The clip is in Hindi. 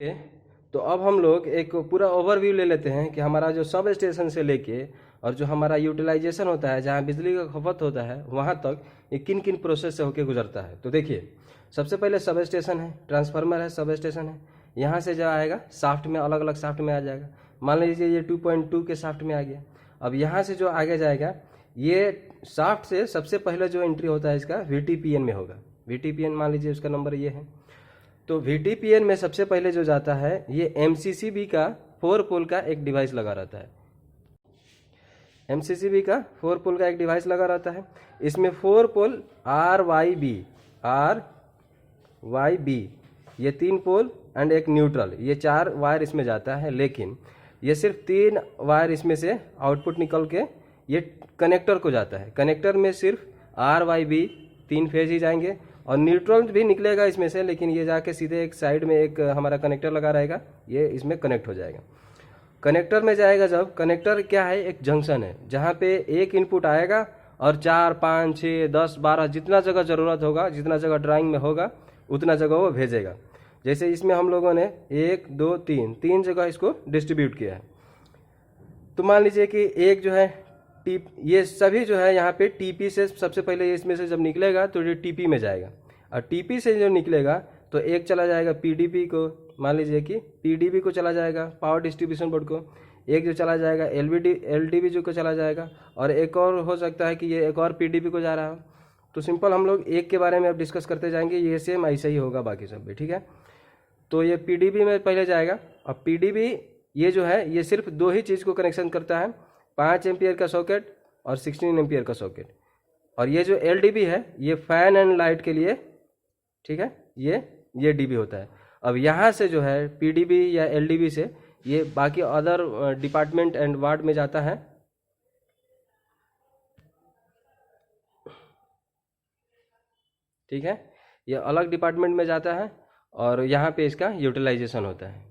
ओके, तो अब हम लोग एक पूरा ओवरव्यू ले लेते हैं कि हमारा जो सब स्टेशन से लेके और जो हमारा यूटिलाइजेशन होता है, जहाँ बिजली का खपत होता है, वहाँ तक ये किन किन प्रोसेस से होके गुजरता है। तो देखिए, सबसे पहले सब स्टेशन है, ट्रांसफार्मर है, सब स्टेशन है। यहाँ से जो आएगा शाफ्ट में, अलग अलग शाफ्ट में आ जाएगा। मान लीजिए ये 2.2 के शाफ्ट में आ गया। अब यहाँ से जो आगे जाएगा, ये शाफ्ट से सबसे पहले जो एंट्री होता है इसका VTPN में होगा। VTPN मान लीजिए उसका नंबर ये है। तो VTPN में सबसे पहले जो जाता है, ये MCCB का 4 पोल का एक डिवाइस लगा रहता है। MCCB का 4 पोल का एक डिवाइस लगा रहता है। इसमें 4 पोल RYB ये 3 पोल एंड एक न्यूट्रल, ये 4 वायर इसमें जाता है। लेकिन ये सिर्फ 3 वायर इसमें से आउटपुट निकल के ये कनेक्टर को जाता है। कनेक्टर में सिर्फ RYB 3 फेज ही जाएंगे और न्यूट्रल भी निकलेगा इसमें से, लेकिन ये जाके सीधे एक साइड में एक हमारा कनेक्टर लगा रहेगा, ये इसमें कनेक्ट हो जाएगा। कनेक्टर में जाएगा जब, कनेक्टर क्या है, एक जंक्शन है जहाँ पे एक इनपुट आएगा और 4, 5, 6, 10, 12 जितना जगह ज़रूरत होगा, जितना जगह ड्राइंग में होगा उतना जगह वो भेजेगा। जैसे इसमें हम लोगों ने 1, 2, 3 जगह इसको डिस्ट्रीब्यूट किया है। तो मान लीजिए कि एक जो है ये सभी जो है यहाँ पे टीपी से सबसे पहले इसमें से जब निकलेगा तो ये टीपी में जाएगा, और टीपी से जो निकलेगा तो एक चला जाएगा पीडीपी को, मान लीजिए कि पीडीबी को चला जाएगा, पावर डिस्ट्रीब्यूशन बोर्ड को। एक जो चला जाएगा एलडीबी जो को चला जाएगा, और एक और हो सकता है कि ये एक और पीडीपी को जा रहा हो। तो सिंपल हम लोग एक के बारे में अब डिस्कस करते जाएंगे, ये सेम ऐसा ही होगा बाकी सब भी, ठीक है। तो ये पीडीबी में पहले जाएगा। अब पीडीबी ये जो है ये सिर्फ 2 ही चीज़ को कनेक्शन करता है, 5 एम्पियर का सॉकेट और 16 एम्पियर का सॉकेट। और ये जो एलडीबी है ये फैन एंड लाइट के लिए, ठीक है, ये डीबी होता है। अब यहाँ से जो है पीडीबी या एलडीबी से ये बाकी अदर डिपार्टमेंट एंड वार्ड में जाता है, ठीक है, ये अलग डिपार्टमेंट में जाता है और यहाँ पे इसका यूटिलाइजेशन होता है।